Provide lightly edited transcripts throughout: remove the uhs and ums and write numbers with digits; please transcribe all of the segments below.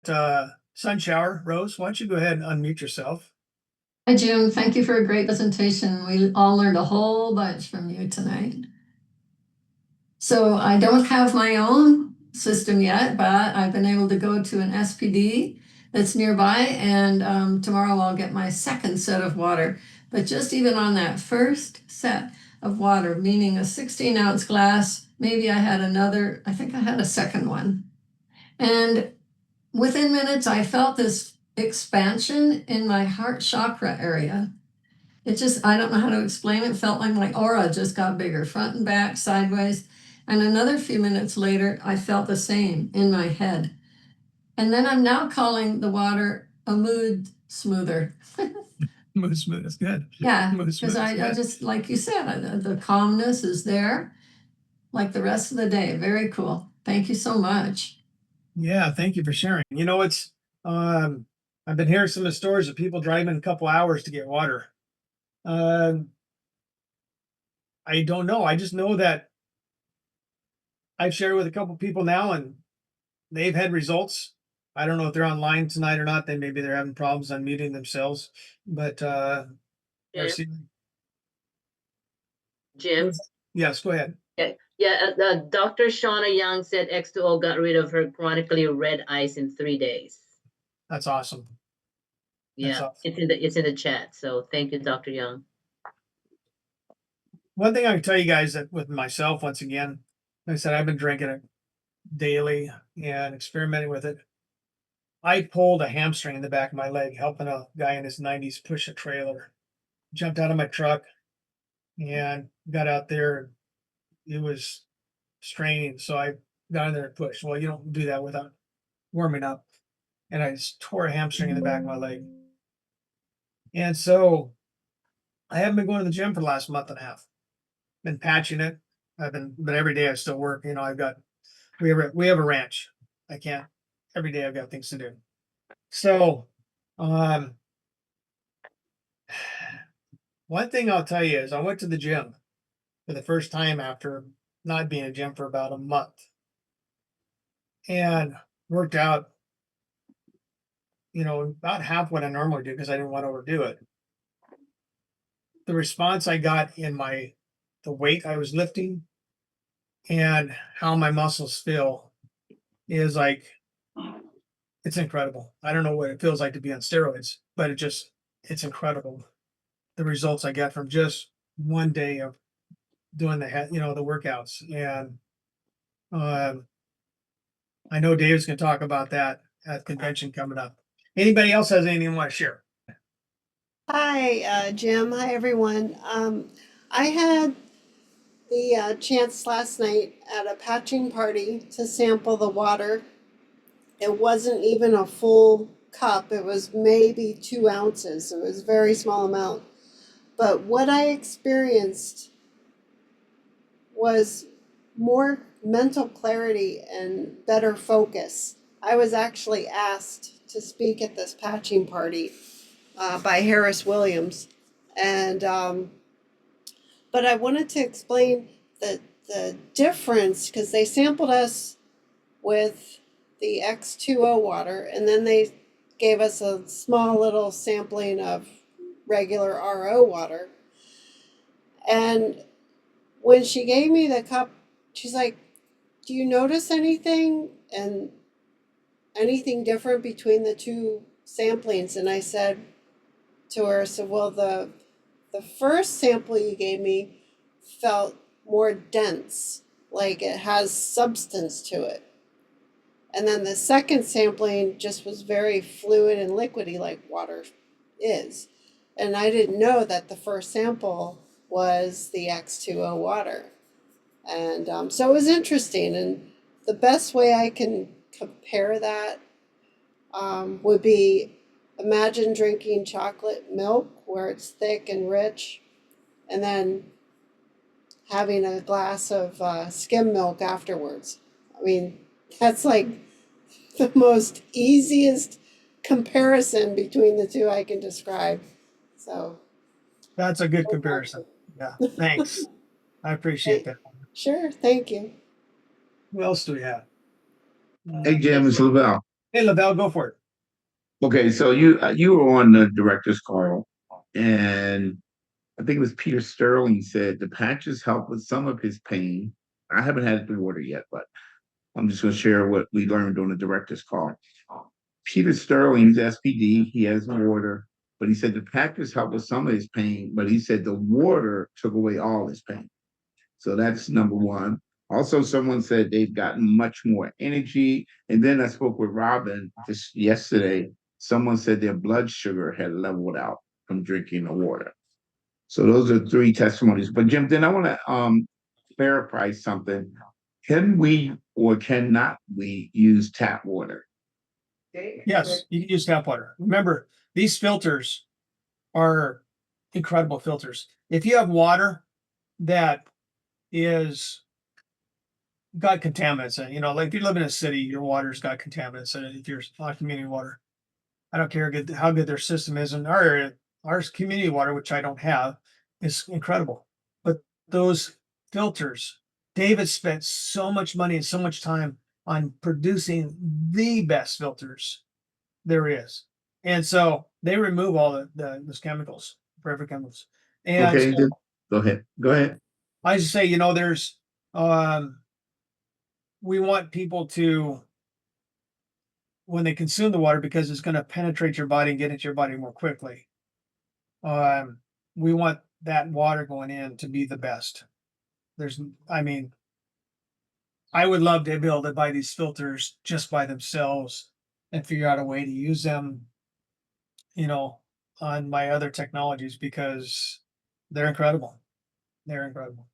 sun shower. Rose, why don't you go ahead and unmute yourself? Hi, Jim. Thank you for a great presentation. We all learned a whole bunch from you tonight. So I don't have my own system yet, but I've been able to go to an SPD that's nearby, and tomorrow I'll get my second set of water. But just even on that first set of water, meaning a 16-ounce glass, maybe I think I had a second one. And within minutes, I felt this expansion in my heart chakra area. It just, I don't know how to explain it. It felt like my aura just got bigger, front and back, sideways. And another few minutes later, I felt the same in my head. And then I'm now calling the water a mood smoother. Mood smooth is good. Yeah, Mood smooth because is I good. just, like you said, the calmness is there like the rest of the day. Very cool. Thank you so much. Yeah, thank you for sharing. You know, it's I've been hearing some of the stories of people driving a couple hours to get water. Um, I don't know. I just know that I've shared with a couple people now, and they've had results. I don't know if they're online tonight or not. They maybe they're having problems unmuting themselves, but Jim? see, Jim? yes, go ahead. Dr. Shauna Young said X2O got rid of her chronically red eyes in 3 days. That's awesome. That's Yeah, awesome. it's in the chat. So thank you, Dr. Young. One thing I can tell you guys that with myself, once again, like I said, I've been drinking it daily and experimenting with it. I pulled a hamstring in the back of my leg, helping a guy in his 90s push a trailer. Jumped out of my truck and got out there. It was straining, so I got in there and pushed. Well, you don't do that without warming up. And I just tore a hamstring in the back of my leg. And so I haven't been going to the gym for the last month and a half. Been patching it. But every day I still work. You know, we have a ranch. I can't, every day I've got things to do. So, um, one thing I'll tell you is I went to the gym for the first time after not being in a gym for about a month and worked out, you know, about half what I normally do because I didn't want to overdo it. The response I got in the weight I was lifting and how my muscles feel is like, it's incredible. I don't know what it feels like to be on steroids, but it's incredible. The results I get from just one day of doing the workouts. And I know Dave's going to talk about that at the convention coming up. Anybody else has anything you want to share? Hi, Jim. Hi, everyone. I had the chance last night at a patching party to sample the water. It wasn't even a full cup, it was maybe 2 ounces. It was a very small amount. But what I experienced was more mental clarity and better focus. I was actually asked to speak at this patching party by Harris Williams, and but I wanted to explain the difference because they sampled us with the X2O water, and then they gave us a small little sampling of regular RO water. And when she gave me the cup, she's like, "Do you notice anything and anything different between the two samplings?" And I said to her, well, the first sample you gave me felt more dense, like it has substance to it. And then the second sampling just was very fluid and liquidy, like water is. And I didn't know that the first sample was the X2O water. And so it was interesting. And the best way I can compare that would be, imagine drinking chocolate milk where it's thick and rich, and then having a glass of skim milk afterwards. I mean, that's like the most easiest comparison between the two I can describe. So That's a good comparison. Yeah, thanks. I appreciate that. Sure, thank you. Who else do we have? Hey, Jim, it's Lavelle. Hey, Lavelle, go for it. Okay, so you were on the director's call, and I think it was Peter Sterling said the patches help with some of his pain. I haven't had the water yet, but I'm just going to share what we learned on the director's call. Peter Sterling's SPD, he has water, but he said the patches help with some of his pain, but he said the water took away all his pain. So that's number one. Also, someone said they've gotten much more energy. And then I spoke with Robin just yesterday. Someone said their blood sugar had leveled out from drinking the water. So those are three testimonies. But Jim, then I want to clarify something. Can we or cannot we use tap water? Yes, you can use tap water. Remember, these filters are incredible filters. If you have water that is got contaminants in it, like if you live in a city, your water's got contaminants in it. If you're on community water, I don't care how good their system is. In our area, ours community water, which I don't have, is incredible. But those filters, David spent so much money and so much time on producing the best filters there is. And so they remove all those chemicals, forever chemicals. And Okay, then go ahead. Go ahead. I just say, there's we want people to, when they consume the water, because it's going to penetrate your body and get into your body more quickly. We want that water going in to be the best. I would love to be able to buy these filters just by themselves and figure out a way to use them, on my other technologies because they're incredible. They're incredible.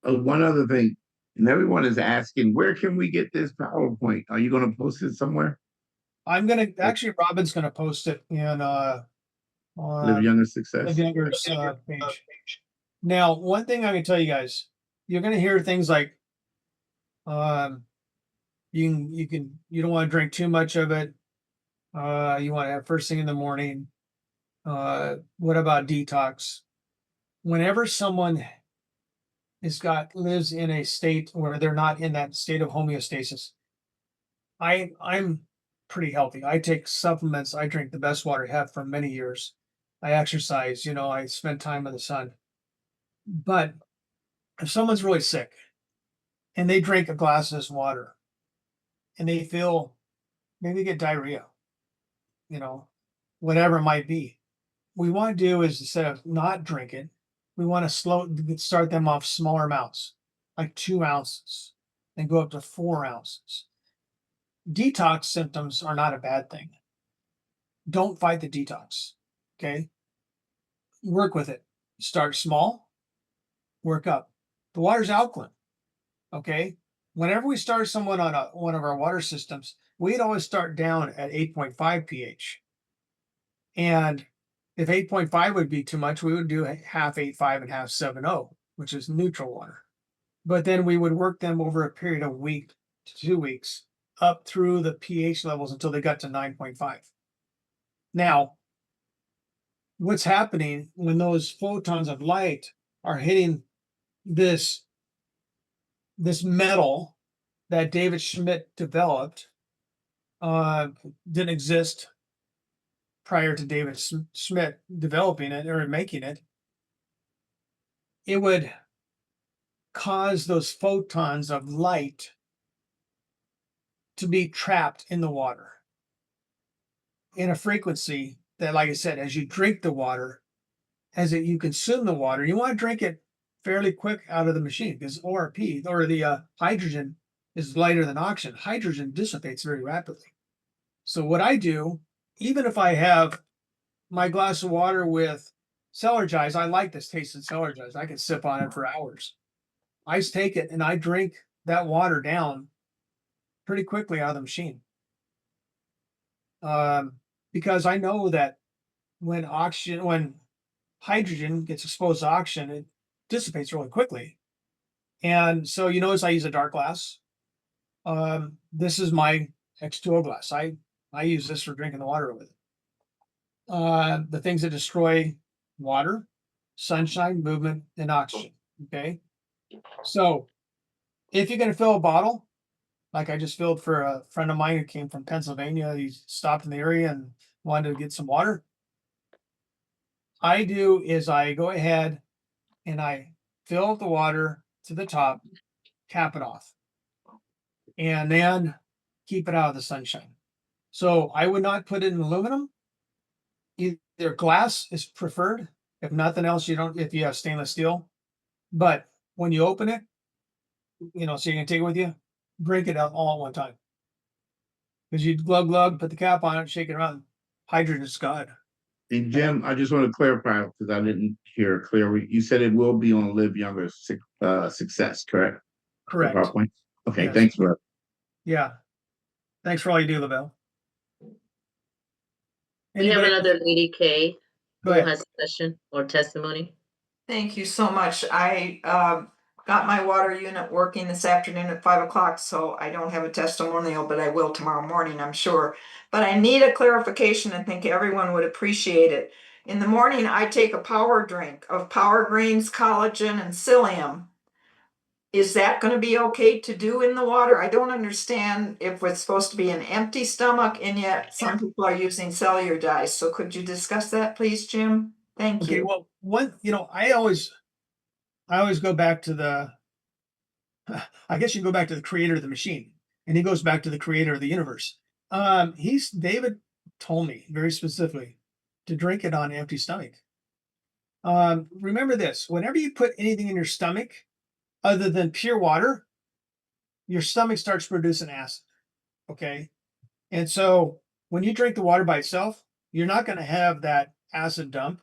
One other thing, and everyone is asking, where can we get this PowerPoint? Are you going to post it somewhere? Robin's gonna post it in Live on Younger Success. Live Younger's page. Now, one thing I can tell you guys, you're gonna hear things like, you don't want to drink too much of it. You want to have first thing in the morning. What about detox? Whenever someone lives in a state where they're not in that state of homeostasis, I'm pretty healthy. I take supplements. I drink the best water I have for many years. I exercise, I spend time in the sun. But if someone's really sick and they drink a glass of this water and they feel maybe get diarrhea, whatever it might be, what we want to do is instead of not drink it, we want to start them off smaller amounts, like 2 ounces, and go up to 4 ounces. Detox symptoms are not a bad thing. Don't fight the detox. Okay. Work with it. Start small, work up. The water's alkaline. Okay. Whenever we start someone on one of our water systems, we'd always start down at 8.5 pH. And if 8.5 would be too much, we would do half 8.5 and half 7.0, which is neutral water. But then we would work them over a period of a week to 2 weeks up through the pH levels until they got to 9.5. Now, what's happening when those photons of light are hitting this metal that David Schmidt developed, didn't exist prior to David Schmidt developing it or making it, it would cause those photons of light to be trapped in the water in a frequency that, like I said, as you drink the water, you consume the water, you want to drink it fairly quick out of the machine because ORP or the hydrogen is lighter than oxygen. Hydrogen dissipates very rapidly. So what I do, even if I have my glass of water with Energize, I like this taste of Energize. I can sip on it for hours. I just take it and I drink that water down pretty quickly out of the machine. Because I know that when hydrogen gets exposed to oxygen, it dissipates really quickly. And so you notice I use a dark glass. This is my X2O glass. I use this for drinking the water with it. The things that destroy water, sunshine, movement, and oxygen. Okay. So if you're going to fill a bottle, Like I just filled for a friend of mine who came from Pennsylvania. He stopped in the area and wanted to get some water. I do is I go ahead and I fill the water to the top, cap it off, and then keep it out of the sunshine. So I would not put it in aluminum. Either glass is preferred. If nothing else, you don't, if you have stainless steel. But when you open it, so you can take it with you, break it out all at one time. Because you glug glug, put the cap on it, shake it around. Hydrate is God. And Jim, I just want to clarify because I didn't hear clearly. You said it will be on Live Younger Success, correct? Correct. PowerPoint? Okay, Yes. thanks for Yeah. Thanks for all you do, LaBelle. We have Anybody? another lady, Kay, Go who ahead. has a question or testimony. Thank you so much. I got my water unit working this afternoon at 5 o'clock, so I don't have a testimonial, but I will tomorrow morning, I'm sure. But I need a clarification. I think everyone would appreciate it. In the morning, I take a power drink of power greens, collagen, and psyllium. Is that going to be okay to do in the water? I don't understand if it's supposed to be an empty stomach, and yet some people are using cellular dyes. So could you discuss that, please, Jim? Thank Okay, you. well, I always go back to I guess you go back to the creator of the machine, and he goes back to the creator of the universe. David told me very specifically to drink it on an empty stomach. Remember this: whenever you put anything in your stomach other than pure water, your stomach starts producing acid. Okay, and so when you drink the water by itself, you're not going to have that acid dump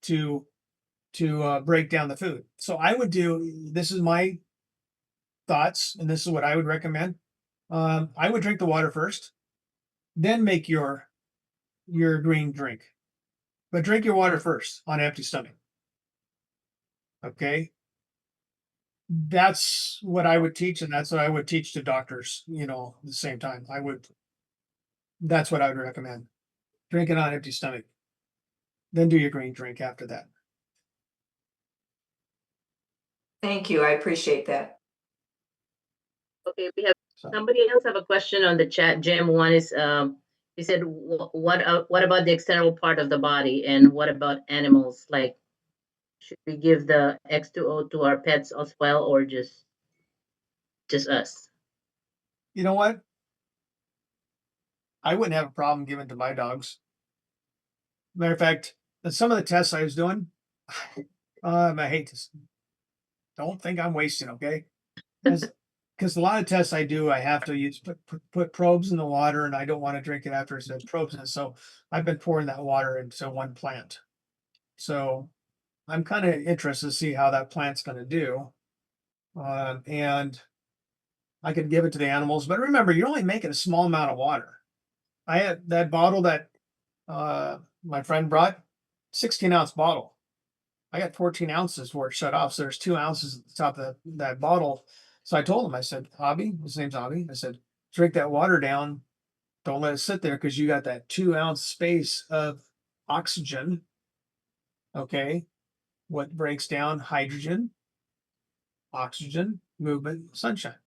to break down the food. So I would do, this is my thoughts, and this is what I would recommend. I would drink the water first, then make your green drink, but drink your water first on empty stomach. Okay, that's what I would teach, and that's what I would teach to doctors. At the same time, that's what I would recommend. Drink it on empty stomach, then do your green drink after that. Thank you. I appreciate that. Okay, we have So, somebody else have a question on the chat. Jim, one is he said, what about the external part of the body, and what about animals? Like, should we give the X2O to our pets as well, or just us? you know what? I wouldn't have a problem giving it to my dogs. Matter of fact, some of the tests I was doing, I hate this. Don't think I'm wasting, okay? Because a lot of tests I do, I have to use put probes in the water, and I don't want to drink it after it's had probes in it. So I've been pouring that water into one plant. So I'm kind of interested to see how that plant's going to do, and I could give it to the animals. But remember, you're only making a small amount of water. I had that bottle that my friend brought, 16-ounce bottle. I got 14 ounces where it shut off. So there's 2 ounces at the top of that bottle. So I told him, I said, Hobby, his name's Hobby. I said, drink that water down. Don't let it sit there because you got that 2-ounce space of oxygen. Okay. What breaks down hydrogen, oxygen, movement, sunshine.